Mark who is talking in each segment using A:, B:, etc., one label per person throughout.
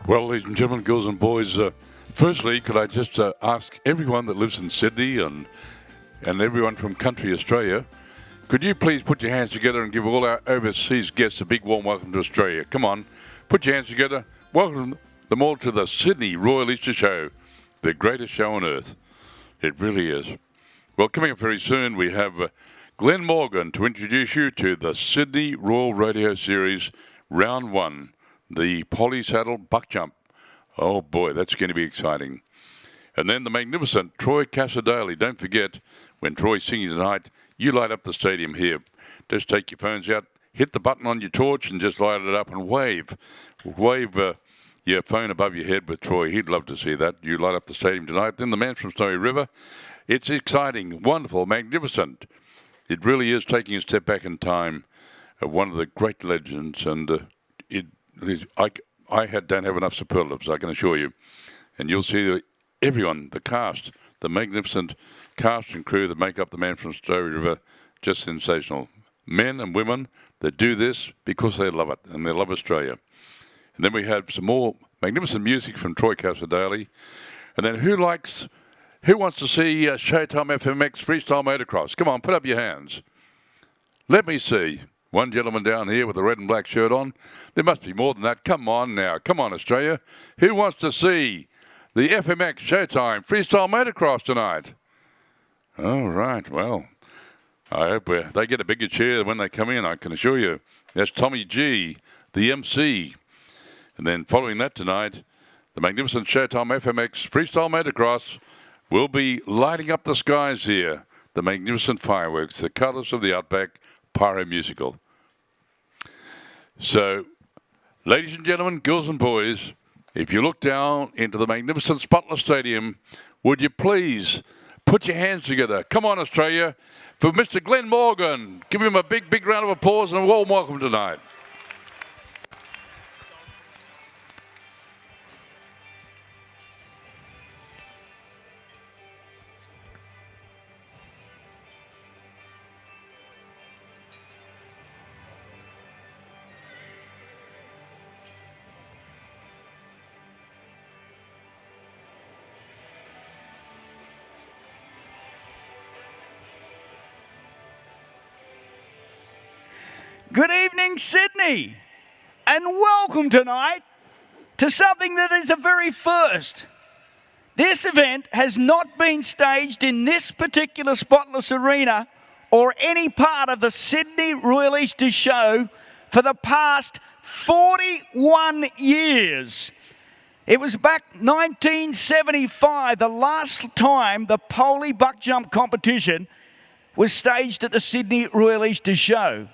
A: Well, ladies and gentlemen, girls and boys, firstly, could I just ask everyone that lives in Sydney and everyone from country Australia, could you please put your hands together and give all our overseas guests a big warm welcome to Australia? Come on, put your hands together. Welcome them all to the Sydney Royal Easter Show, the greatest show on earth. It really is. Well, coming up very soon, we have Glenn Morgan to introduce you to the Sydney Royal Rodeo Series, Round 1, the Poley Saddle Buckjump. Oh boy, that's going to be exciting. And then the magnificent Troy Casadale. Don't forget, when Troy's singing tonight, you light up the stadium here. Just take your phones out, hit the button on your torch and just light it up and wave. Wave your phone above your head with Troy. He'd love to see that. You light up the stadium tonight. Then the man from Snowy River. It's exciting, wonderful, magnificent. It really is taking a step back in time of one of the great legends, and I don't have enough superlatives, I can assure you. And you'll see everyone, the cast, the magnificent cast and crew that make up the man from Snowy River, just sensational. Men and women that do this because they love it and they love Australia. And then we have some more magnificent music from Troy Casadale. And then who wants to see Showtime FMX Freestyle Motocross? Come on, put up your hands. Let me see. One gentleman down here with a red and black shirt on. There must be more than that. Come on now. Come on, Australia. Who wants to see the FMX Showtime Freestyle Motocross tonight? All right. Well, I hope they get a bigger cheer when they come in, I can assure you. That's Tommy G, the MC. And then following that tonight, the magnificent Showtime FMX Freestyle Motocross will be lighting up the skies here. The magnificent fireworks, the colours of the Outback Pyro Musical. So, ladies and gentlemen, girls and boys, if you look down into the magnificent Spotless Stadium, would you please put your hands together? Come on, Australia, for Mr. Glenn Morgan. Give him a big, big round of applause and a warm welcome tonight.
B: Good evening, Sydney, and welcome tonight to something that is a very first. This event has not been staged in this particular Spotless Arena or any part of the Sydney Royal Easter Show for the past 41 years. It was back 1975, the last time the Poley Buckjump competition was staged at the Sydney Royal Easter Show.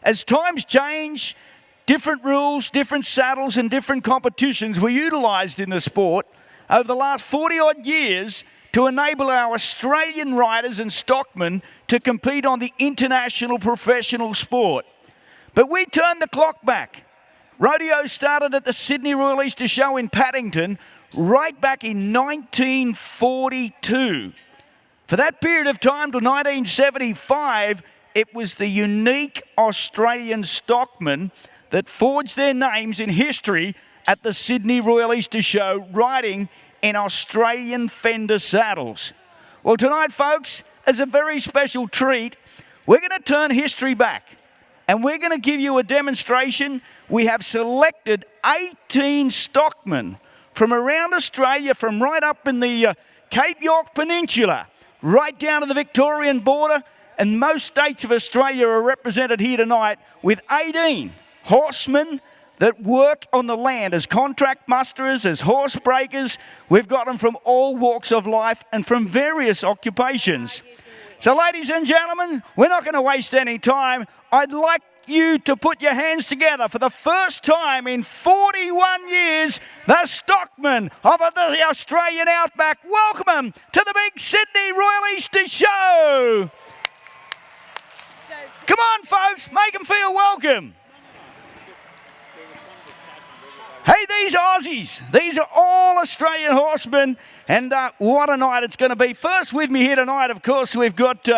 B: As times change, different rules, different saddles and different competitions were utilised in the sport over the last 40-odd years to enable our Australian riders and stockmen to compete on the international professional sport. But we turned the clock back. Rodeo started at the Sydney Royal Easter Show in Paddington right back in 1942. For that period of time to 1975, it was the unique Australian stockmen that forged their names in history at the Sydney Royal Easter Show, riding in Australian fender saddles. Well, tonight, folks, as a very special treat, we're going to turn history back and we're going to give you a demonstration. We have selected 18 stockmen from around Australia, from right up in the Cape York Peninsula, right down to the Victorian border. And most states of Australia are represented here tonight with 18 horsemen that work on the land as contract musterers, as horse breakers. We've got them from all walks of life and from various occupations. So, ladies and gentlemen, we're not going to waste any time. I'd like you to put your hands together for the first time in 41 years, the stockmen of the Australian Outback. Welcome them to the big Sydney Royal Easter Show. Come on, folks, make them feel welcome. Hey, these Aussies, these are all Australian horsemen, and what a night it's going to be. First with me here tonight, of course, we've got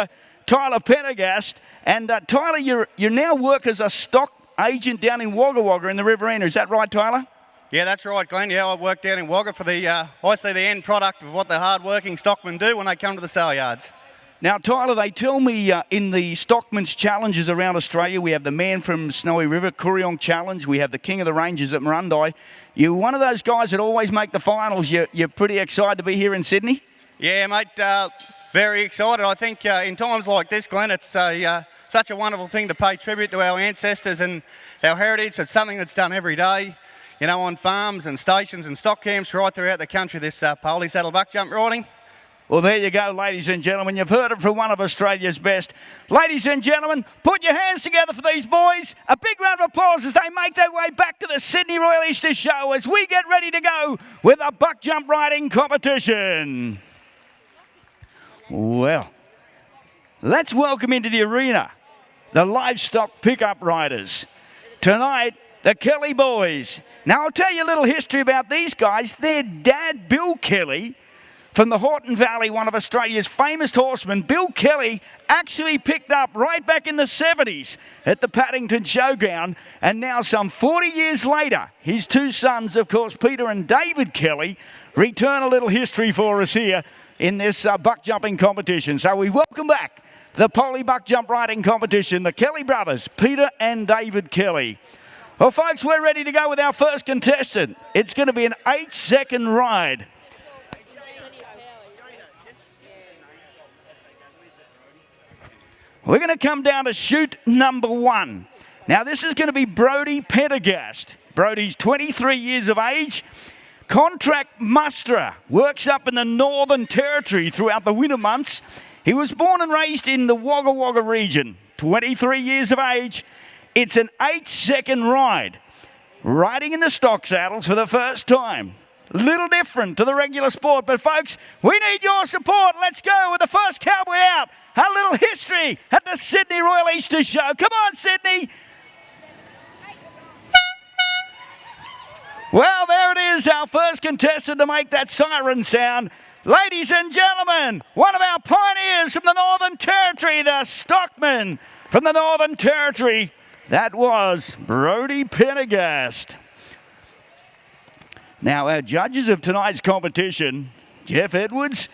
B: Tyler Pendergast. And Tyler, you now work as a stock agent down in Wagga Wagga in the Riverina. Is that right, Tyler?
C: Yeah, that's right, Glenn. Yeah, I work down in Wagga for I see the end product of what the hard-working stockmen do when they come to the sale yards.
B: Now, Tyler, they tell me in the Stockman's Challenges around Australia, we have the man from Snowy River, Kuriong Challenge. We have the King of the Ranges at Murundai. You're one of those guys that always make the finals. You're pretty excited to be here in Sydney?
C: Yeah, mate, very excited. I think in times like this, Glenn, it's such a wonderful thing to pay tribute to our ancestors and our heritage. It's something that's done every day, you know, on farms and stations and stock camps right throughout the country, this Poley saddle buckjump riding.
B: Well, there you go, ladies and gentlemen. You've heard it from one of Australia's best. Ladies and gentlemen, put your hands together for these boys. A big round of applause as they make their way back to the Sydney Royal Easter Show as we get ready to go with a buckjump riding competition. Well, let's welcome into the arena the livestock pickup riders. Tonight, the Kelly boys. Now, I'll tell you a little history about these guys. Their dad, Bill Kelly, from the Horton Valley, one of Australia's famous horsemen, Bill Kelly actually picked up right back in the 70s at the Paddington Showground. And now some 40 years later, his two sons, of course, Peter and David Kelly, return a little history for us here in this buck jumping competition. So we welcome back the Poley buck jump riding competition, the Kelly brothers, Peter and David Kelly. Well, folks, we're ready to go with our first contestant. It's going to be an 8-second ride. We're going to come down to chute number 1. Now, this is going to be Brody Pendergast. Brody's 23 years of age, contract musterer, works up in the Northern Territory throughout the winter months. He was born and raised in the Wagga Wagga region, 23 years of age. It's an 8-second ride, riding in the stock saddles for the first time. Little different to the regular sport, but folks, we need your support. Let's go with the first cowboy out. A little history at the Sydney Royal Easter Show. Come on, Sydney. Well, there it is, our first contestant to make that siren sound. Ladies and gentlemen, one of our pioneers from the Northern Territory, the stockman from the Northern Territory. That was Brody Pendergast. Now, our judges of tonight's competition, Jeff Edwards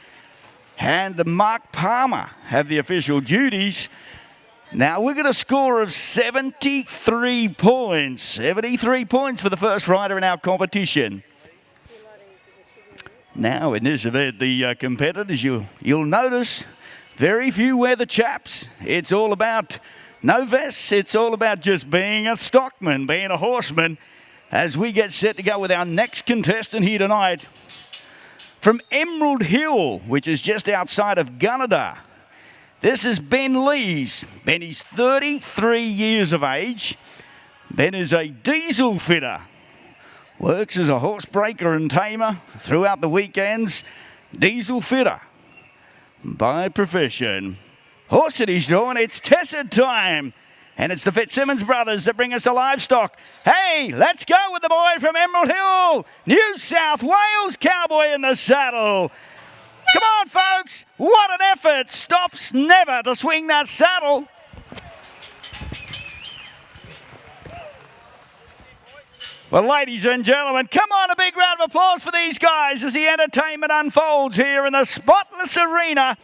B: and Mark Palmer, have the official duties. Now, we've got a score of 73 points. 73 points for the first rider in our competition. Now, in this event, the competitors, you'll notice, very few wear the chaps. It's all about no vests. It's all about just being a stockman, being a horseman. As we get set to go with our next contestant here tonight, from Emerald Hill, which is just outside of Gunnedah, this is Ben Lees. Ben is 33 years of age. Ben is a diesel fitter, works as a horse breaker and tamer throughout the weekends. Diesel fitter by profession. Horse that he's doing, it's Tessa time. And it's the Fitzsimmons brothers that bring us a livestock. Hey, let's go with the boy from Emerald Hill, New South Wales, cowboy in the saddle. Come on, folks. What an effort. Stops never to swing that saddle. Well, ladies and gentlemen, come on, a big round of applause for these guys as the entertainment unfolds here in the spotless arena.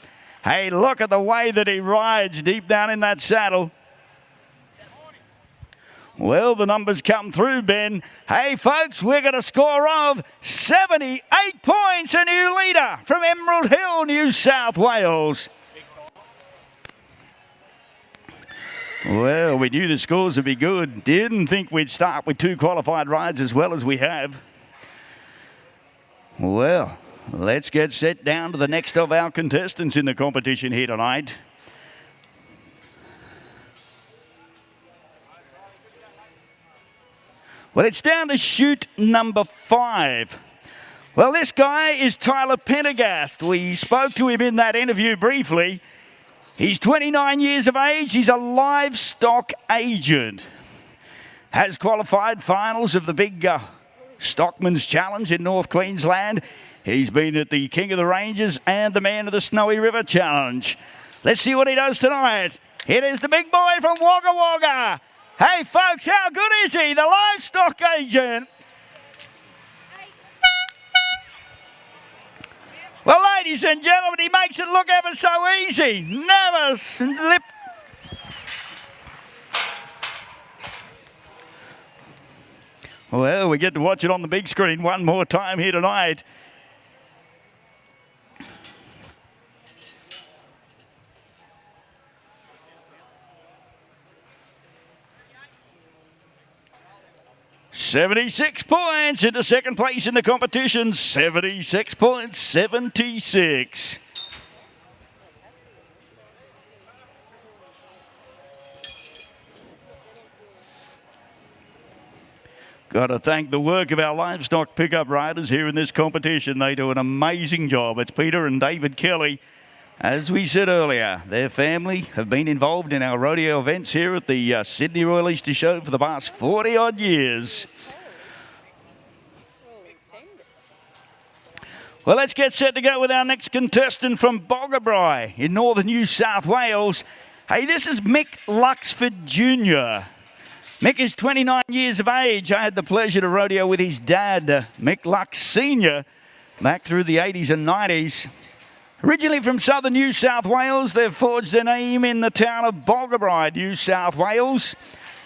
B: Hey, look at the way that he rides deep down in that saddle. Well, the numbers come through, Ben. Hey, folks, we're got a score of 78 points. A new leader from Emerald Hill, New South Wales. Well, we knew the scores would be good. Didn't think we'd start with 2 qualified rides as well as we have. Well, let's get set down to the next of our contestants in the competition here tonight. Well, it's down to chute number 5. Well, this guy is Tyler Pendergast. We spoke to him in that interview briefly. He's 29 years of age. He's a livestock agent. Has qualified finals of the big Stockman's Challenge in North Queensland. He's been at the King of the Ranges and the Man of the Snowy River Challenge. Let's see what he does tonight. It is the big boy from Wagga Wagga. Hey, folks, how good is he? The livestock agent. Well, ladies and gentlemen, he makes it look ever so easy. Never slip. Well, we get to watch it on the big screen one more time here tonight. $76 points into second place in the competition. 76 points, 76. Got to thank the work of our livestock pickup riders here in this competition. They do an amazing job. It's Peter and David Kelly. As we said earlier, their family have been involved in our rodeo events here at the Sydney Royal Easter Show for the past 40-odd years. Well, let's get set to go with our next contestant from Buckjump in northern New South Wales. Hey, this is Mick Luxford Jr. Mick is 29 years of age. I had the pleasure to rodeo with his dad, Mick Lux Sr., back through the 80s and 90s. Originally from southern New South Wales, they've forged their name in the town of Buckjump, New South Wales.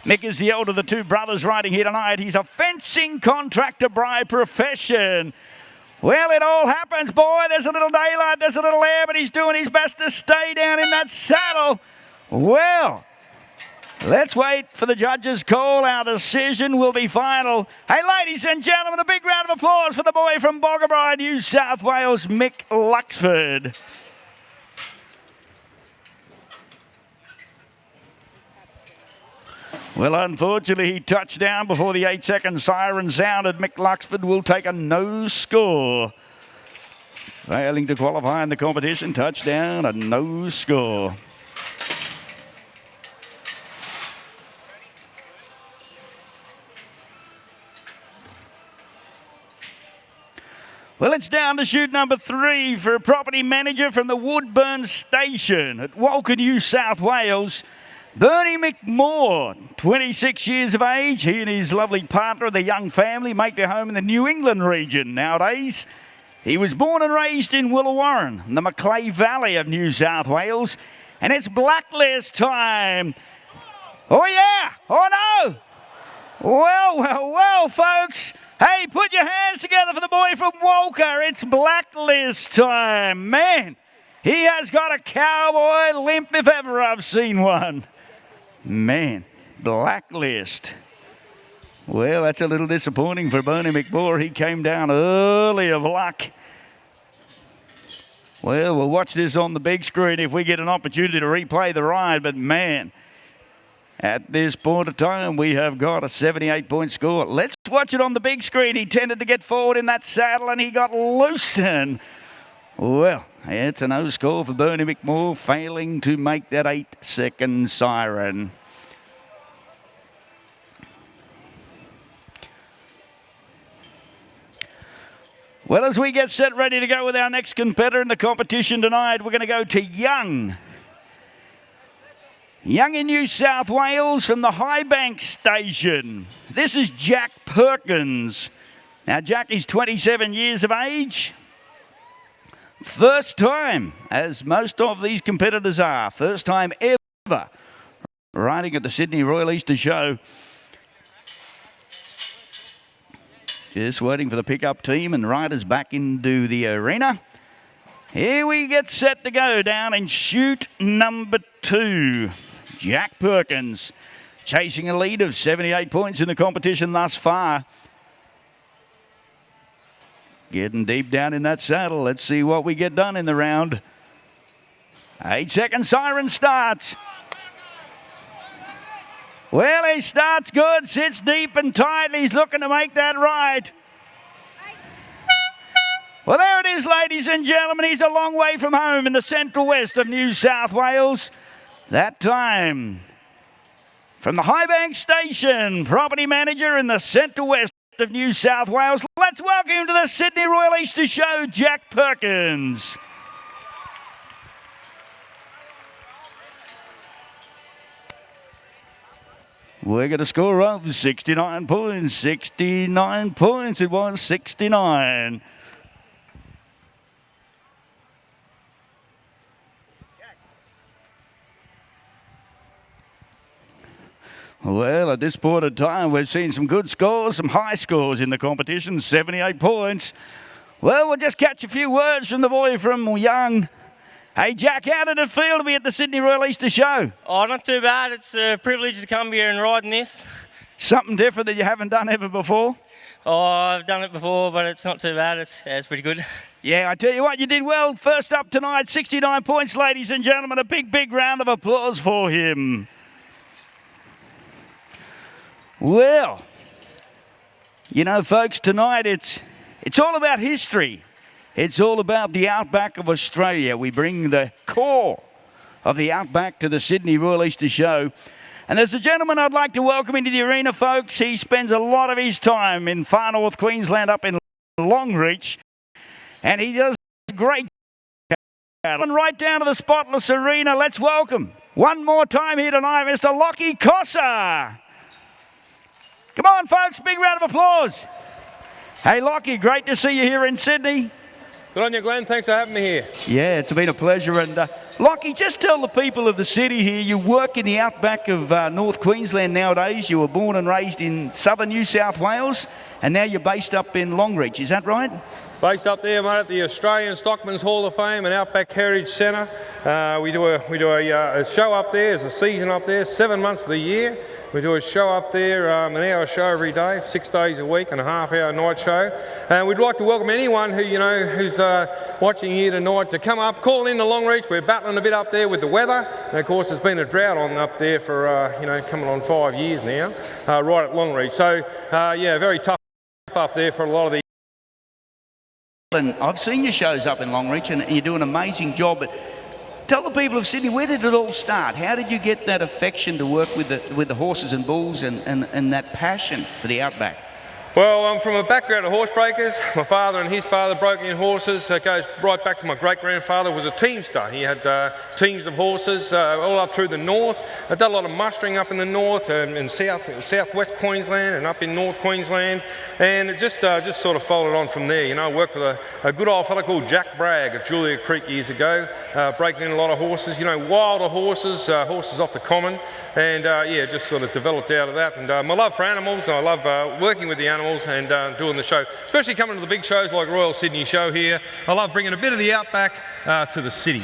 B: Mick is the elder of the two brothers riding here tonight. He's a fencing contractor by profession. Well, it all happens, boy. There's a little daylight, there's a little air, but he's doing his best to stay down in that saddle. Well, let's wait for the judges' call. Our decision will be final. Hey, ladies and gentlemen, a big round of applause for the boy from Buckjump, New South Wales, Mick Luxford. Well, unfortunately, he touched down before the 8-second siren sounded. Mick Luxford will take a no score. Failing to qualify in the competition, touchdown, a no score. Well, it's down to chute number 3 for a property manager from the Woodburn Station at Walker, New South Wales. Bernie McMore, 26 years of age. He and his lovely partner, the young family, make their home in the New England region nowadays. He was born and raised in Willawarren, in the Macleay Valley of New South Wales. And it's blacklist time. Oh, yeah. Oh, no. Well, folks. Hey, put your hands together for the boy from Walker. It's blacklist time. Man, he has got a cowboy limp if ever I've seen one. Man, blacklist. Well, that's a little disappointing for Bernie McMore. He came down early of luck. Well, we'll watch this on the big screen if we get an opportunity to replay the ride. But, man, at this point of time, we have got a 78-point score. Let's watch it on the big screen. He tended to get forward in that saddle, and he got loosened. Well, it's a no score for Bernie McMore, failing to make that 8-second siren. Well, as we get set ready to go with our next competitor in the competition tonight, we're going to go to Young. Young in New South Wales from the Highbank Station. This is Jack Perkins. Now, Jack is 27 years of age. First time, as most of these competitors are, first time ever riding at the Sydney Royal Easter Show. Just waiting for the pickup team and riders back into the arena. Here we get set to go down in chute number 2. Jack Perkins chasing a lead of 78 points in the competition thus far. Getting deep down in that saddle. Let's see what we get done in the round. 8-second siren starts. Well, he starts good, sits deep and tight. He's looking to make that right. Well, there it is, ladies and gentlemen. He's a long way from home in the central west of New South Wales. That time, from the Highbank Station, property manager in the central west of New South Wales. Let's welcome him to the Sydney Royal Easter Show, Jack Perkins. We got a score of 69 points. 69 points. It was 69. Well, at this point in time, we've seen some good scores, some high scores in the competition, 78 points. Well, we'll just catch a few words from the boy from Young. Hey, Jack, how did it feel to be at the Sydney Royal Easter Show?
D: Oh, not too bad. It's a privilege to come here and ride in this.
B: Something different that you haven't done ever before?
D: Oh, I've done it before, but it's not too bad. It's pretty good.
B: Yeah, I tell you what, you did well. First up tonight, 69 points, ladies and gentlemen. A big, big round of applause for him. Well, you know, folks, tonight it's all about history. It's all about the outback of Australia. We bring the core of the outback to the Sydney Royal Easter Show. And there's a gentleman I'd like to welcome into the arena, folks. He spends a lot of his time in far north Queensland up in Longreach. And he does great. And right down to the spotless arena, let's welcome one more time here tonight, Mr. Lockie Cossa. Come on, folks, big round of applause. Hey, Lockie, great to see you here in Sydney.
E: Good on you, Glenn. Thanks for having me here.
B: Yeah, it's been a pleasure. And Lockie, just tell the people of the city here, you work in the outback of North Queensland nowadays. You were born and raised in southern New South Wales, and now you're based up in Longreach. Is that right?
E: Based up there, mate, at the Australian Stockman's Hall of Fame and Outback Heritage Centre. We do a show up there. There's a season up there, 7 months of the year. We do a show up there, an hour show every day, 6 days a week, and a half-hour night show. And we'd like to welcome anyone who who's watching here tonight to come up, call in to Longreach. We're battling a bit up there with the weather, and of course, there's been a drought on up there for coming on 5 years now, right at Longreach. So yeah, very tough up there for a lot of the.
B: And I've seen your shows up in Longreach, and you do an amazing job. But tell the people of Sydney, where did it all start? How did you get that affection to work with the horses and bulls and that passion for the outback?
E: Well, I'm from a background of horse breakers. My father and his father broke in horses. It goes right back to my great-grandfather, was a teamster. He had teams of horses all up through the north. I've done a lot of mustering up in the north and in southwest Queensland and up in North Queensland. And it just sort of followed on from there. You know, I worked with a good old fella called Jack Bragg at Julia Creek years ago, breaking in a lot of horses, you know, wilder horses, horses off the common. And yeah, just sort of developed out of that. And my love for animals, and I love working with the animals and doing the show, especially coming to the big shows like Royal Sydney Show here. I love bringing a bit of the outback to the city.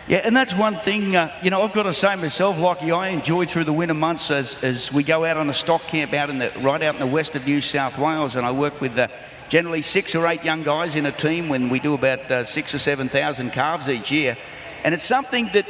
B: Yeah, and that's one thing, you know, I've got to say myself, Lockie, I enjoy through the winter months as we go out on a stock camp right out in the west of New South Wales, and I work with generally 6 or 8 young guys in a team when we do about 6,000 or 7,000 calves each year. And it's something that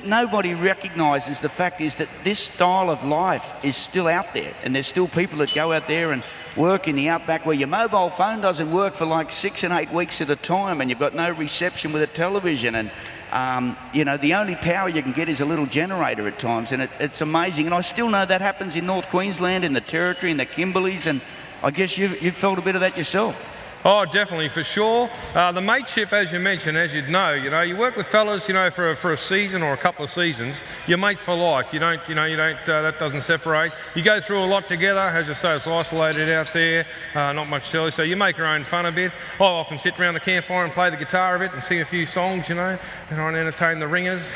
B: nobody recognises. The fact is that this style of life is still out there, and there's still people that go out there and work in the outback where your mobile phone doesn't work for like 6 and 8 weeks at a time, and you've got no reception with a television, and you know, the only power you can get is a little generator at times, and it's amazing. And I still know that happens in North Queensland, in the Territory, in the Kimberleys, and I guess you've felt a bit of that yourself.
E: Oh, definitely, for sure. The mateship, as you mentioned, as you'd know, you work with fellas, for a season or a couple of seasons. You're mates for life. You don't, that doesn't separate. You go through a lot together. As I say, it's isolated out there, not much telly, so you make your own fun a bit. I often sit around the campfire and play the guitar a bit and sing a few songs, and I entertain the ringers.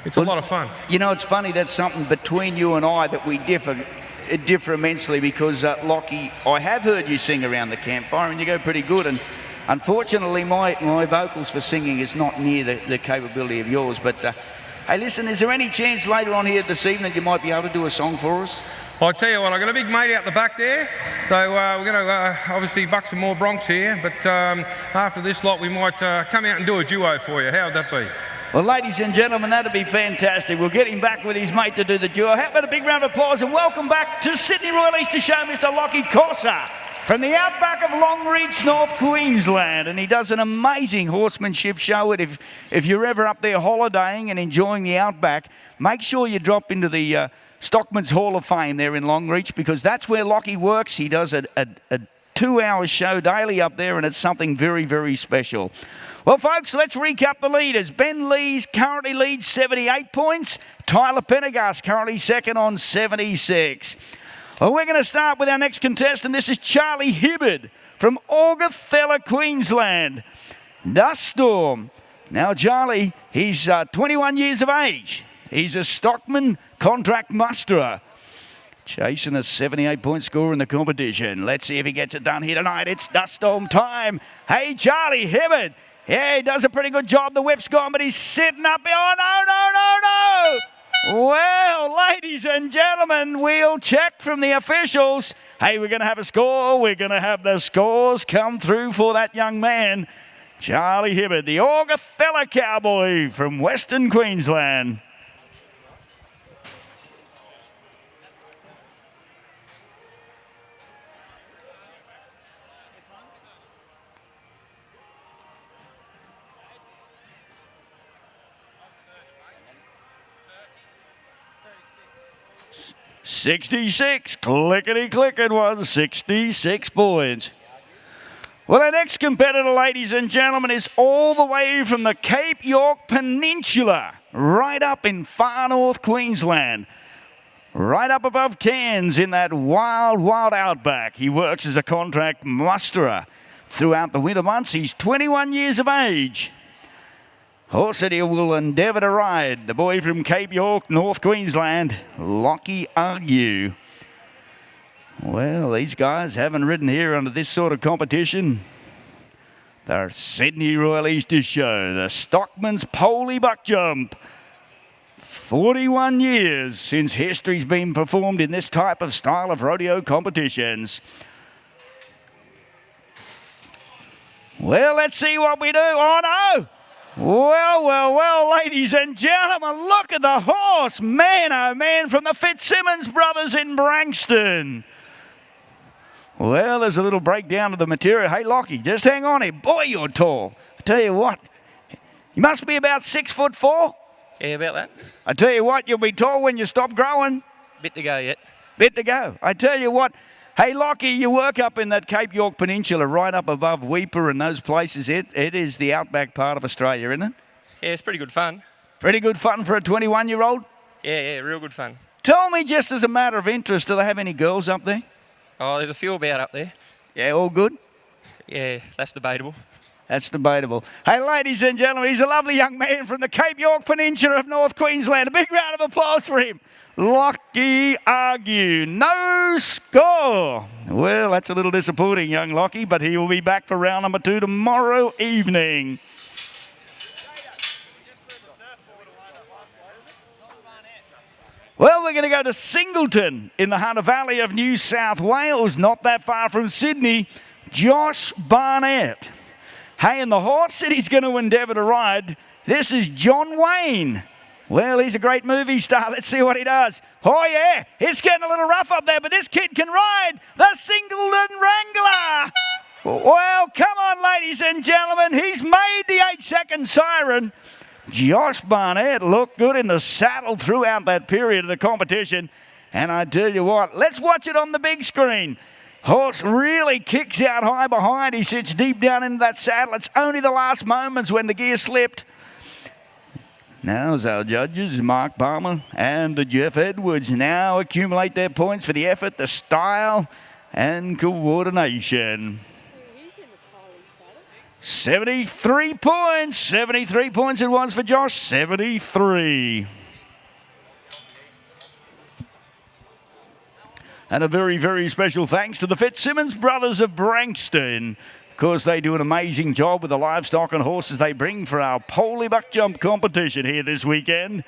E: It's a lot of fun. You know,
B: it's funny, that's something between you and I that we differ immensely, because Lockie, I have heard you sing around the campfire and you go pretty good, and unfortunately my vocals for singing is not near the capability of yours. But hey, listen, is there any chance later on here this evening you might be able to do a song for us?
E: I'll tell you what, I've got a big mate out the back there, so we're going to obviously buck some more broncs here, but after this lot we might come out and do a duo for you. How would that be?
B: Well, ladies and gentlemen, that'd be fantastic. We'll get him back with his mate to do the duo. How about a big round of applause and welcome back to Sydney Royal Easter Show, Mr. Lockie Cossa from the outback of Longreach, North Queensland. And he does an amazing horsemanship show. And if you're ever up there holidaying and enjoying the outback, make sure you drop into the Stockman's Hall of Fame there in Longreach, because that's where Lockie works. He does a 2-hour show daily up there, and it's something very, very special. Well, folks, let's recap the leaders. Ben Lees currently leads 78 points. Tyler Pendergast currently second on 76. Well, we're going to start with our next contestant. This is Charlie Hibbard from Augathella, Queensland. Dust Storm. Now, Charlie, he's 21 years of age. He's a stockman contract musterer. Chasing a 78-point score in the competition. Let's see if he gets it done here tonight. It's dust storm time. Hey, Charlie Hibbert. Yeah, he does a pretty good job. The whip's gone, but he's sitting up. Oh, no. Well, ladies and gentlemen, we'll check from the officials. Hey, we're going to have a score. We're going to have the scores come through for that young man, Charlie Hibbert, the Augathella Cowboy from Western Queensland. $66, clickety-click, it was 66 points. Well, our next competitor, ladies and gentlemen, is all the way from the Cape York Peninsula, right up in far north Queensland, right up above Cairns in that wild, wild outback. He works as a contract musterer throughout the winter months. He's 21 years of age. Horse that he will endeavour to ride, the boy from Cape York, North Queensland, Lockie Argue. Well, these guys haven't ridden here under this sort of competition. The Sydney Royal Easter Show, the Stockman's Poley Buckjump. 41 years since history's been performed in this type of style of rodeo competitions. Well, let's see what we do. Oh, no! Well, ladies and gentlemen, look at the horse. Man, oh man, from the Fitzsimmons brothers in Branxton. Well, there's a little breakdown of the material. Hey, Lockie, just hang on here. Boy, you're tall. I tell you what, you must be about 6'4".
D: Yeah, about that.
B: I tell you what, you'll be tall when you stop growing.
D: Bit to go yet.
B: Bit to go. I tell you what, hey, Lockie, you work up in that Cape York Peninsula, right up above Weipa and those places. It is the outback part of Australia, isn't it?
D: Yeah, it's pretty good fun.
B: Pretty good fun for a 21-year-old?
D: Yeah, real good fun.
B: Tell me, just as a matter of interest, do they have any girls up there?
D: Oh, there's a few about up there.
B: Yeah, all good?
D: Yeah, that's debatable.
B: That's debatable. Hey, ladies and gentlemen, he's a lovely young man from the Cape York Peninsula of North Queensland. A big round of applause for him. Lockie Argue. No score. Well, that's a little disappointing, young Lockie, but he will be back for round number 2 tomorrow evening. Well, we're going to go to Singleton in the Hunter Valley of New South Wales, not that far from Sydney. Josh Barnett. Hey, and the horse that he's going to endeavour to ride, this is John Wayne. Well, he's a great movie star. Let's see what he does. Oh, yeah, it's getting a little rough up there, but this kid can ride the Singleton Wrangler. Well, come on, ladies and gentlemen. He's made the 8-second siren. Josh Barnett looked good in the saddle throughout that period of the competition. And I tell you what, let's watch it on the big screen. Horse really kicks out high behind. He sits deep down into that saddle. It's only the last moments when the gear slipped. Now, as our judges, Mark Palmer and Jeff Edwards, now accumulate their points for the effort, the style, and coordination. 73 points. 73 points it was for Josh. 73. And a very, very special thanks to the Fitzsimmons brothers of Branxton. Of course, they do an amazing job with the livestock and horses they bring for our Poley Buckjump competition here this weekend.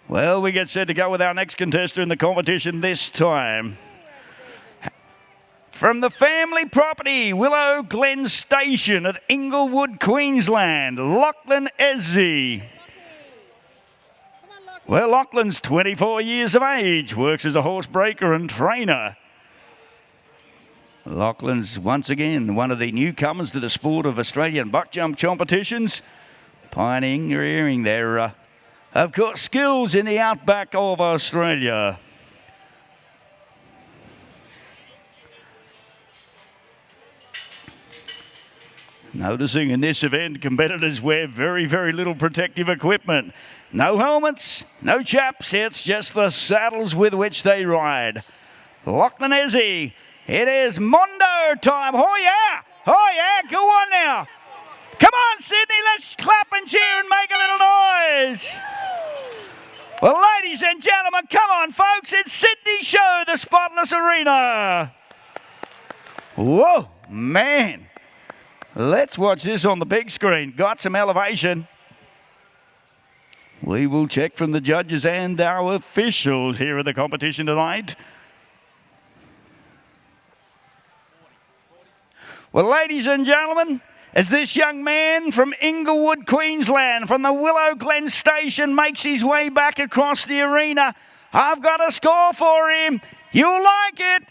B: Well, we get set to go with our next contestant in the competition this time. From the family property, Willow Glen Station at Inglewood, Queensland, Lachlan Ezzy. Well, Lachlan's 24 years of age, works as a horse breaker and trainer. Lachlan's once again one of the newcomers to the sport of Australian buckjump competitions, pioneering their, of course, skills in the outback of Australia. Noticing in this event, competitors wear very, very little protective equipment. No helmets, no chaps, it's just the saddles with which they ride. Lachlan Ezzy, it is Mondo time. Oh yeah, go on now. Come on, Sydney, let's clap and cheer and make a little Well, ladies and gentlemen, come on, folks. It's Sydney Show, the Spotless Arena. Whoa, man. Let's watch this on the big screen. Got some elevation. We will check from the judges and our officials here at the competition tonight. Well, ladies and gentlemen, as this young man from Inglewood, Queensland, from the Willow Glen Station makes his way back across the arena, I've got a score for him. You'll like it.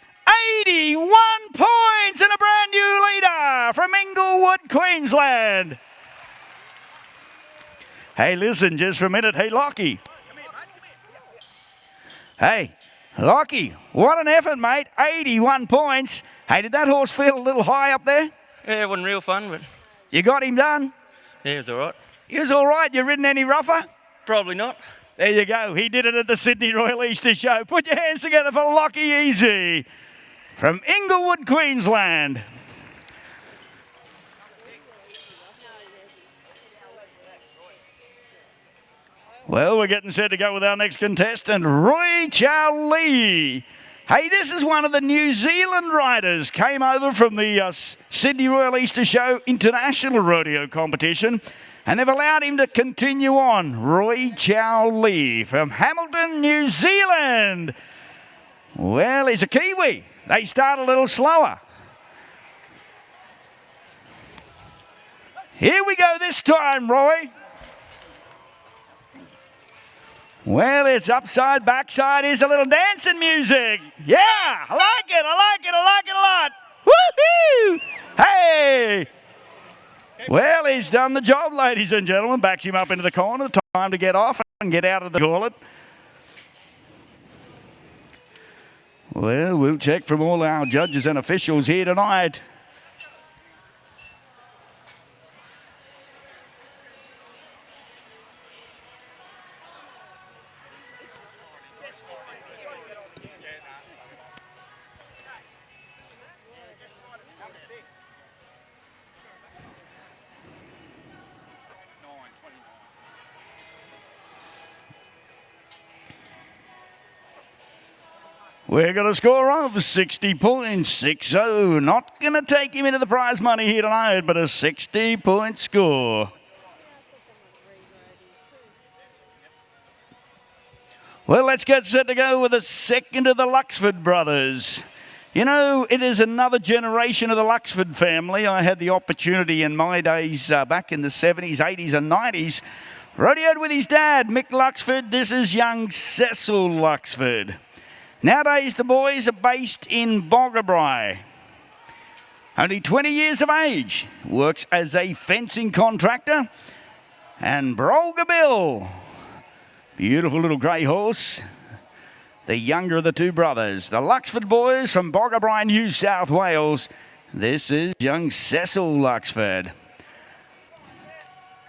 B: 81 points and a brand new leader from Inglewood, Queensland. Hey, listen just for a minute. Hey, Lockie. Hey, Lockie, what an effort, mate. 81 points. Hey, did that horse feel a little high up there?
D: Yeah, it wasn't real fun, but...
B: You got him done?
D: Yeah, it was all right.
B: He was all right. You ridden any rougher?
D: Probably not.
B: There you go. He did it at the Sydney Royal Easter Show. Put your hands together for Lockie Easy from Inglewood, Queensland. Well, we're getting set to go with our next contestant, Roy Chow Lee. Hey, this is one of the New Zealand riders. Came over from the Sydney Royal Easter Show International Rodeo competition, and they've allowed him to continue on. Roy Chow Lee from Hamilton, New Zealand. Well, he's a Kiwi. They start a little slower. Here we go this time, Roy. Well, it's upside, backside. Here's a little dancing music. Yeah, I like it, I like it, I like it a lot. Woohoo! Hey! Well, he's done the job, ladies and gentlemen. Backs him up into the corner. Time to get off and get out of the gauntlet. Well, we'll check from all our judges and officials here tonight. We're going to score of 60 points, 6-0. Not going to take him into the prize money here tonight, but a 60-point score. Well, let's get set to go with the second of the Luxford brothers. You know, it is another generation of the Luxford family. I had the opportunity in my days back in the 70s, 80s and 90s. Rodeoed with his dad, Mick Luxford. This is young Cecil Luxford. Nowadays, the boys are based in Boggabri. Only 20 years of age. Works as a fencing contractor. And Brolga Bill. Beautiful little grey horse. The younger of the two brothers. The Luxford boys from Boggabri, New South Wales. This is young Cecil Luxford.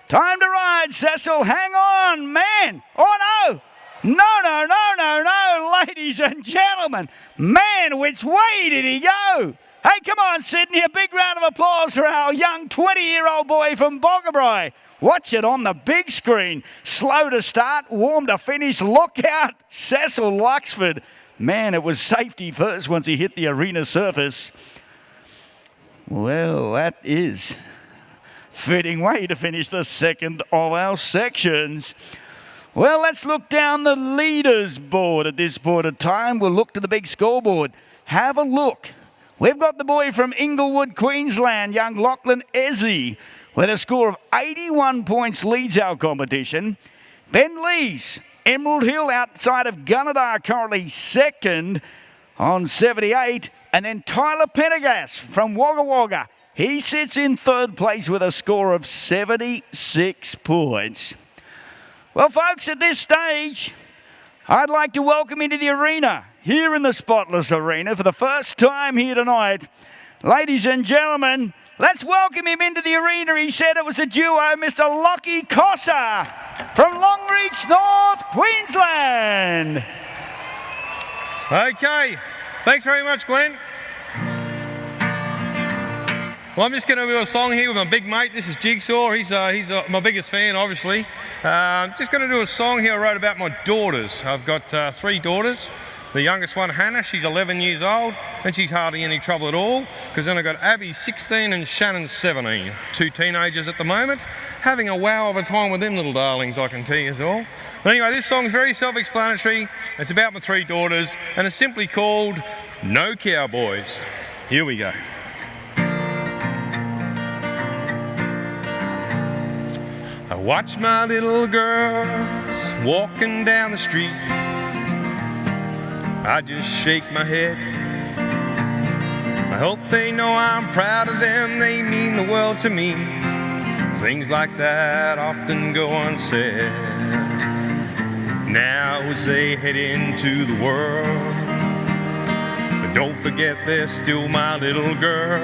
B: Time to ride, Cecil. Hang on, man. Oh, no. No, ladies and gentlemen. Man, which way did he go? Hey, come on, Sydney. A big round of applause for our young 20-year-old boy from Boggabri. Watch it on the big screen. Slow to start, warm to finish. Look out, Cecil Luxford. Man, it was safety first once he hit the arena surface. Well, that is fitting way to finish the second of our sections. Well, let's look down the leaders board at this point of time. We'll look to the big scoreboard. Have a look. We've got the boy from Inglewood, Queensland, young Lachlan Ezzy, with a score of 81 points, leads our competition. Ben Lees, Emerald Hill outside of Gunnedah, currently second on 78. And then Tyler Pendergast from Wagga Wagga. He sits in third place with a score of 76 points. Well, folks, at this stage, I'd like to welcome into the arena, here in the Spotless Arena, for the first time here tonight. Ladies and gentlemen, let's welcome him into the arena. He said it was a duo, Mr. Lockie Cossa from Longreach North, Queensland.
E: Okay, thanks very much, Glenn. Well, I'm just going to do a song here with my big mate. This is Jigsaw. He's my biggest fan, obviously. Just going to do a song here I wrote about my daughters. I've got 3 daughters. The youngest one, Hannah, she's 11 years old, and she's hardly any trouble at all, because then I've got Abby, 16, and Shannon, 17. 2 teenagers at the moment, having a wow of a time with them little darlings, I can tell you all. But anyway, this song's very self-explanatory. It's about my 3 daughters, and it's simply called No Cowboys. Here we go. I watch my little girls walking down the street. I just shake my head. I hope they know I'm proud of them. They mean the world to me. Things like that often go unsaid. Now as they head into the world, but don't forget they're still my little girls.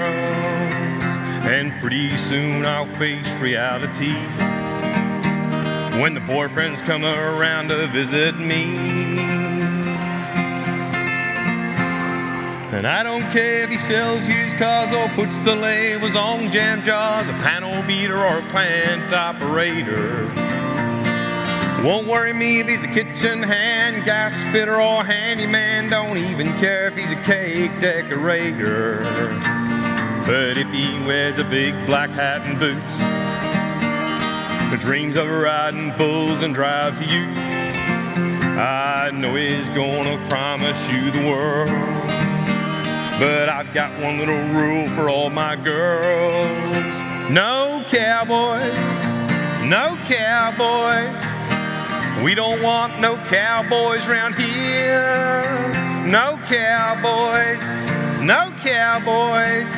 E: And pretty soon I'll face reality when the boyfriends come around to visit me. And I don't care if he sells used cars or puts the labels on jam jars, a panel beater or a plant operator. Won't worry me if he's a kitchen hand, gas fitter or handyman. Don't even care if he's a cake decorator. But if he wears a big black hat and boots, dreams of riding bulls and drives a ute, I know he's gonna promise you the world. But I've got one little rule for all my girls: no cowboys, no cowboys. We don't want no cowboys round here. No cowboys, no cowboys,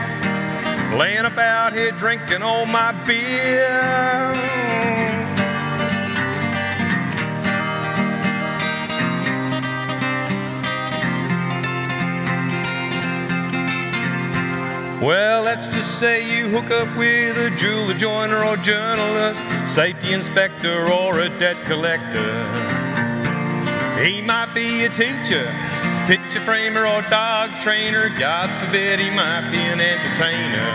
E: laying about here drinking all my beer. Well, let's just say you hook up with a jeweler, joiner or journalist, safety inspector or a debt collector. He might be a teacher, picture framer or dog trainer. God forbid he might be an entertainer.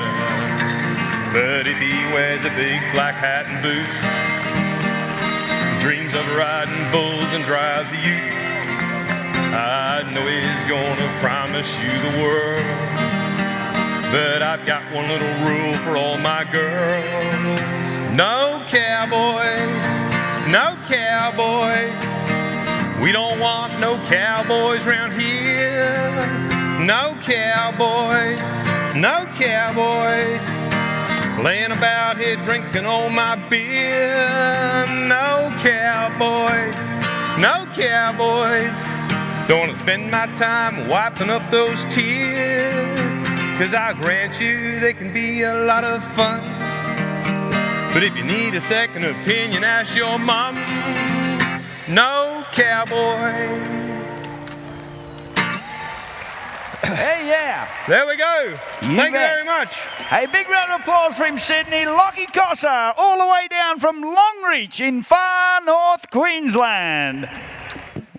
E: But if he wears a big black hat and boots, dreams of riding bulls and drives a ute, I know he's gonna promise you the world. But I've got one little rule for all my girls: no cowboys, no cowboys. We don't want no cowboys round here. No cowboys, no cowboys, laying about here drinking all my beer. No cowboys, no cowboys. Don't want to spend my time wiping up those tears, 'cause I'll grant you they can be a lot of fun. But if you need a second opinion, ask your mom. No cowboy.
B: Hey, yeah.
E: There we go. Thank you very much.
B: A big round of applause from Sydney, Lockie Cossa, all the way down from Longreach in far north Queensland.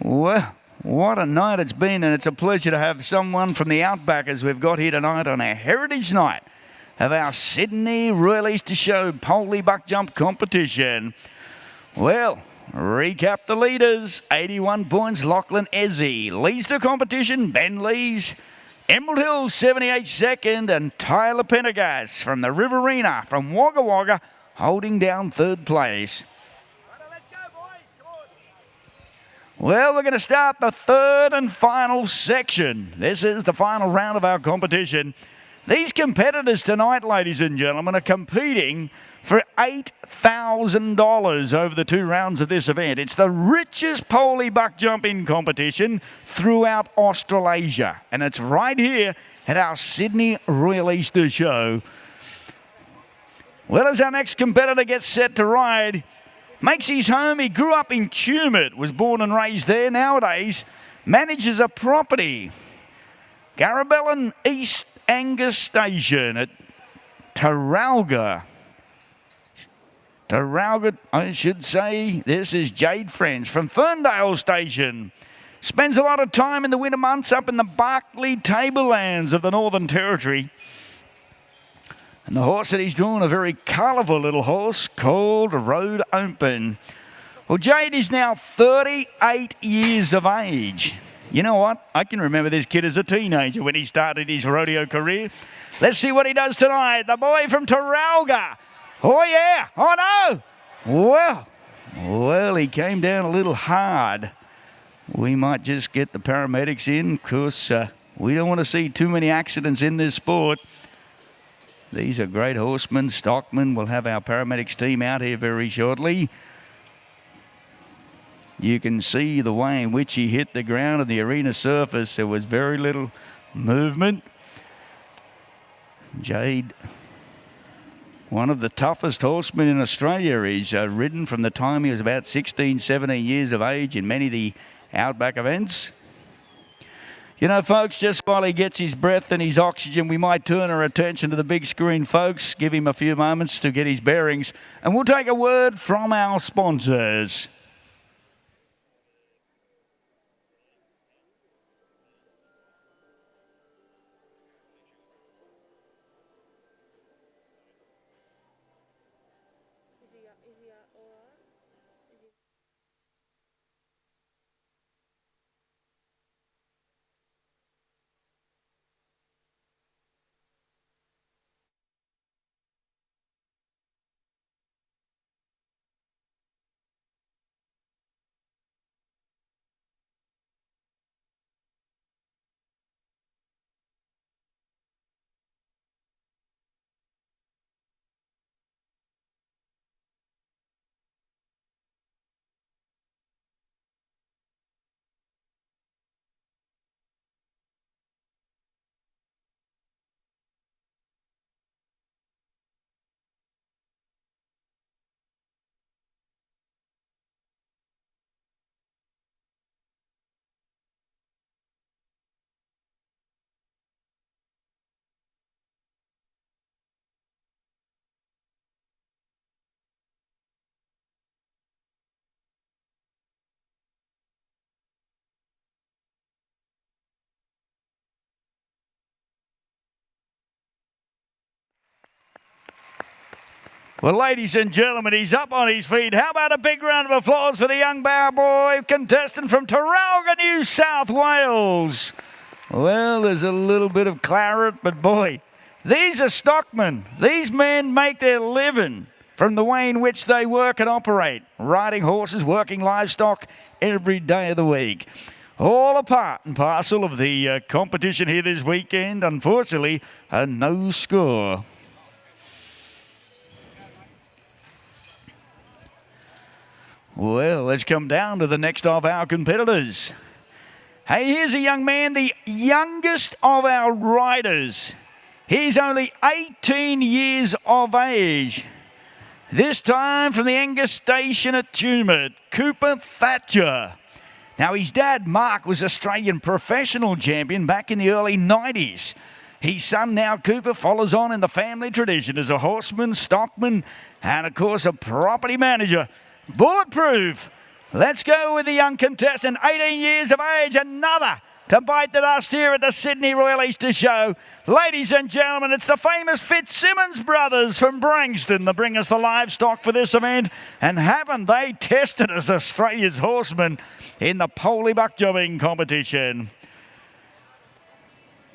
B: Well, what a night it's been, and it's a pleasure to have someone from the Outback as we've got here tonight on our Heritage Night of our Sydney Royal Easter Show Poley Buckjump competition. Well, recap the leaders: 81 points, Lachlan Ezzy leads the competition. Ben Lees, Emerald Hill 78 second, and Tyler Pendergast from the Riverina from Wagga Wagga holding down third place. Well, we're going to start the third and final section. This is the final round of our competition. These competitors tonight, ladies and gentlemen, are competing for $8,000 over the 2 rounds of this event. It's the richest Poley buck jumping competition throughout Australasia, and it's right here at our Sydney Royal Easter Show. Well, as our next competitor gets set to ride, makes his home. He grew up in Tumut, was born and raised there. Nowadays, manages a property, Garabellan East Angus Station at Taralga. Taralga, I should say. This is Jade French from Ferndale Station. Spends a lot of time in the winter months up in the Barkly Tablelands of the Northern Territory. And the horse that he's drawn, a very colourful little horse called Road Open. Well, Jade is now 38 years of age. You know what? I can remember this kid as a teenager when he started his rodeo career. Let's see what he does tonight. The boy from Taralga. Oh, yeah. Oh, no. Well, he came down a little hard. We might just get the paramedics in because we don't want to see too many accidents in this sport. These are great horsemen, stockmen. We'll have our paramedics team out here very shortly. You can see the way in which he hit the ground and the arena surface. There was very little movement. Jade, one of the toughest horsemen in Australia. He's ridden from the time he was about 16, 17 years of age in many of the Outback events. You know, folks, just while he gets his breath and his oxygen, we might turn our attention to the big screen, folks. Give him a few moments to get his bearings. And we'll take a word from our sponsors. Well, ladies and gentlemen, he's up on his feet. How about a big round of applause for the young bow boy contestant from Taralga, New South Wales? Well, there's a little bit of claret, but boy, these are stockmen. These men make their living from the way in which they work and operate, riding horses, working livestock every day of the week. All a part and parcel of the competition here this weekend. Unfortunately, a no score. Well, let's come down to the next of our competitors. Hey, here's a young man, the youngest of our riders. He's only 18 years of age. This time from the Angus Station at Tumut, Cooper Thatcher. Now, his dad, Mark, was Australian professional champion back in the early 90s. His son, now Cooper, follows on in the family tradition as a horseman, stockman, and, of course, a property manager. Bulletproof. Let's go with the young contestant, 18 years of age, another to bite the dust here at the Sydney Royal Easter Show. Ladies and gentlemen, it's the famous Fitzsimmons brothers from Branxton that bring us the livestock for this event. And haven't they tested as Australia's horsemen in the Poley Buckjumping competition?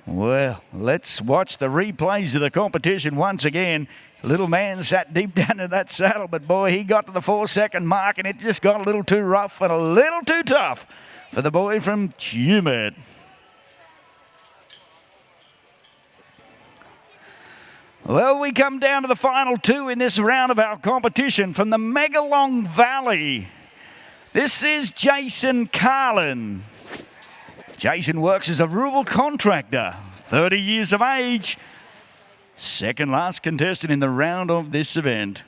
B: Well, let's watch the replays of the competition once again. Little man sat deep down in that saddle, but boy, he got to the 4-second mark and it just got a little too rough and a little too tough for the boy from Tumut. Well, we come down to the final two in this round of our competition from the Megalong Valley. This is Jason Carlin. Jason works as a rural contractor, 30 years of age. Second last contestant in the round of this event.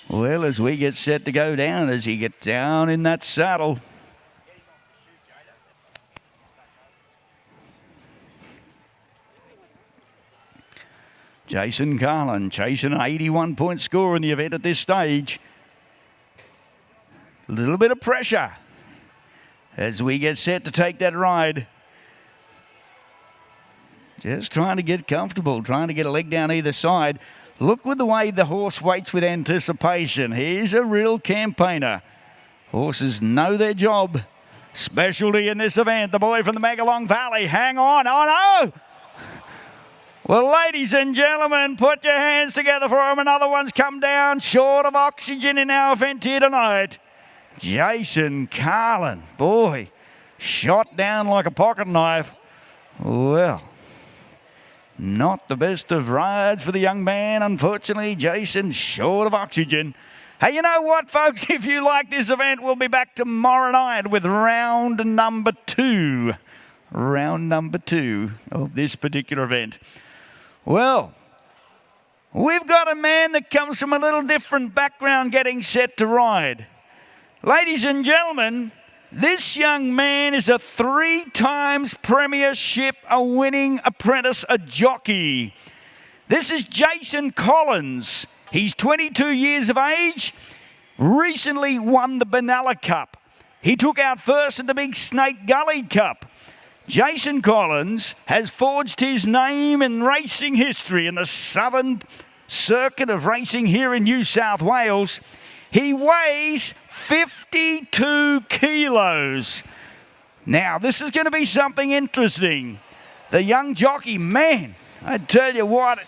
B: Well, as we get set to go down, as he gets down in that saddle. Jason Carlin chasing an 81-point score in the event at this stage. A little bit of pressure as we get set to take that ride. Just trying to get comfortable, trying to get a leg down either side. Look with the way the horse waits with anticipation. He's a real campaigner. Horses know their job. Specialty in this event, the boy from the Megalong Valley. Hang on. Oh, no! Well, ladies and gentlemen, put your hands together for him. Another one's come down short of oxygen in our event here tonight. Jason Carlin, boy, shot down like a pocket knife. Well, not the best of rides for the young man. Unfortunately, Jason's short of oxygen. Hey, you know what, folks? If you like this event, we'll be back tomorrow night with round number 2. Round number 2 of this particular event. Well, we've got a man that comes from a little different background getting set to ride. Ladies and gentlemen, this young man is a 3 times premiership winning apprentice, a jockey. This is Jason Collins. He's 22 years of age, recently won the Benalla Cup. He took out first in the Big Snake Gully Cup. Jason Collins has forged his name in racing history in the southern circuit of racing here in New South Wales. He weighs 52 kilos. Now, this is going to be something interesting. The young jockey, man, I tell you what,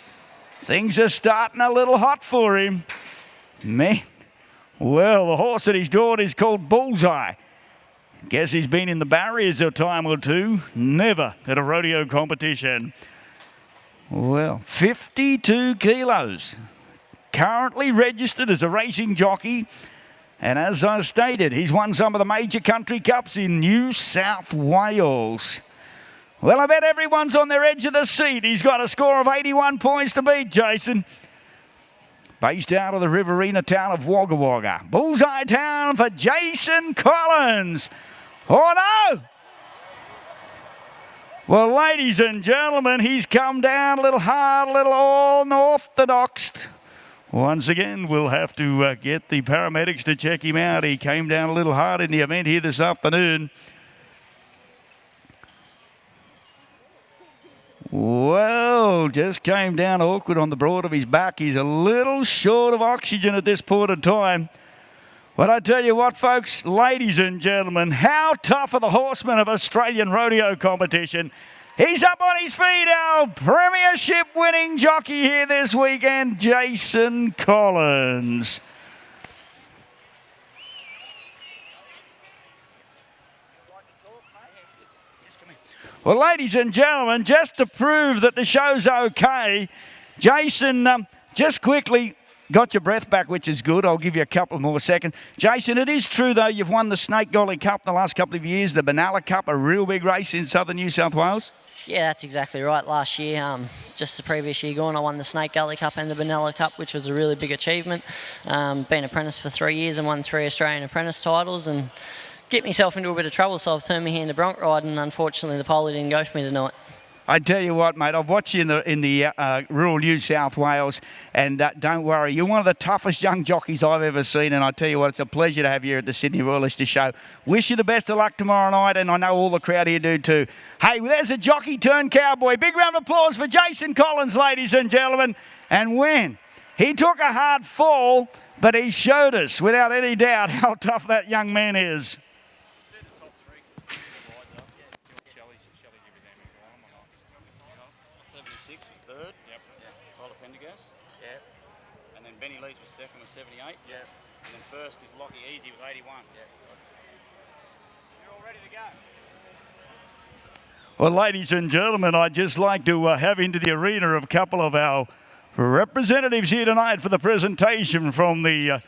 B: things are starting a little hot for him. Man, well, the horse that he's drawn is called Bullseye. Guess he's been in the barriers a time or two. Never at a rodeo competition. Well, 52 kilos. Currently registered as a racing jockey. And as I stated, he's won some of the major country cups in New South Wales. Well, I bet everyone's on their edge of the seat. He's got a score of 81 points to beat, Jason. Based out of the Riverina town of Wagga Wagga. Bullseye Town for Jason Collins. Oh, no! Well, ladies and gentlemen, he's come down a little hard, a little unorthodox. Once again, we'll have to get the paramedics to check him out. He came down a little hard in the event here this afternoon. Well, just came down awkward on the broad of his back. He's a little short of oxygen at this point in time. But I tell you what, folks, ladies and gentlemen, how tough are the horsemen of Australian rodeo competition? He's up on his feet, our premiership winning jockey here this weekend, Jason Collins. Well, ladies and gentlemen, just to prove that the show's okay, Jason, just quickly got your breath back, which is good. I'll give you a couple more seconds. Jason, it is true, though, you've won the Snake Gully Cup the last couple of years, the Benalla Cup, a real big race in southern New South Wales.
F: Yeah, that's exactly right. Last year, just the previous year gone, I won the Snake Gully Cup and the Benalla Cup, which was a really big achievement. Been apprentice for 3 years and won 3 Australian apprentice titles and get myself into a bit of trouble, so I've turned my hand to bronc riding, and unfortunately the Poley didn't go for me tonight.
B: I tell you what, mate, I've watched you in the rural New South Wales, and don't worry, you're one of the toughest young jockeys I've ever seen, and I tell you what, it's a pleasure to have you at the Sydney Royalist Show. Wish you the best of luck tomorrow night, and I know all the crowd here do too. Hey, there's a jockey turned cowboy. Big round of applause for Jason Collins, ladies and gentlemen. And when he took a hard fall, but he showed us without any doubt how tough that young man is.
G: 76 was third. Yep. Tyler Pendergast. Yeah. And then Benny Lees was second with 78. Yeah. And then first is Lockie Easy with 81. Yeah. You're all ready to go.
B: Well, ladies and gentlemen, I'd just like to have into the arena a couple of our representatives here tonight for the presentation from the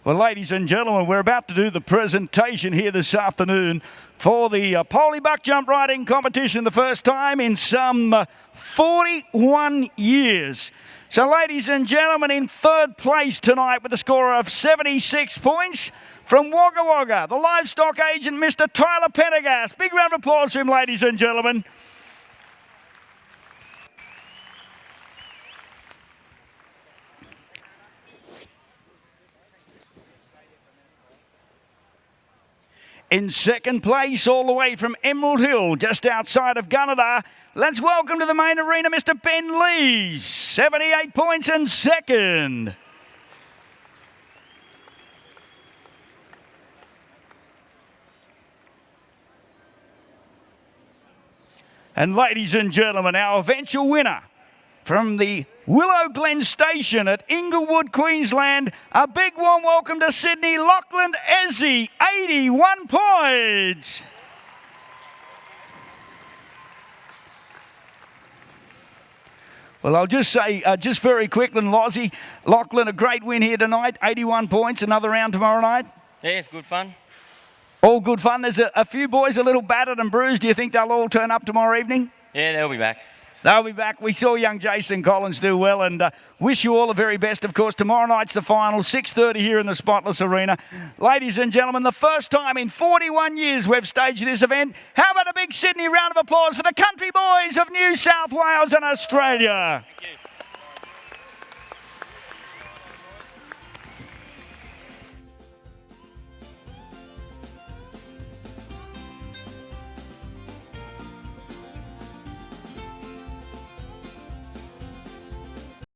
B: Well, ladies and gentlemen, we're about to do the presentation here this afternoon for the Poley Buckjump riding competition, the first time in some 41 years. So, ladies and gentlemen, in third place tonight with a score of 76 points from Wagga Wagga, the livestock agent, Mr. Tyler Pendergast. Big round of applause for him, ladies and gentlemen. In second place, all the way from Emerald Hill, just outside of Gunnedah, let's welcome to the main arena Mr. Ben Lees, 78 points in second. And ladies and gentlemen, our eventual winner from the Willow Glen Station at Inglewood, Queensland, a big warm welcome to Sydney, Lachlan Ezzy, 81 points. Well, I'll just say, just very quickly, Lachlan, a great win here tonight, 81 points, another round tomorrow night.
D: Yeah, it's good fun.
B: All good fun. There's a few boys a little battered and bruised. Do you think they'll all turn up tomorrow evening?
D: Yeah, they'll be back.
B: They'll be back. We saw young Jason Collins do well, and wish you all the very best. Of course, tomorrow night's the final, 6:30 here in the Spotless Arena. Ladies and gentlemen, the first time in 41 years we've staged this event. How about a big Sydney round of applause for the country boys of New South Wales and Australia?
G: Thank you.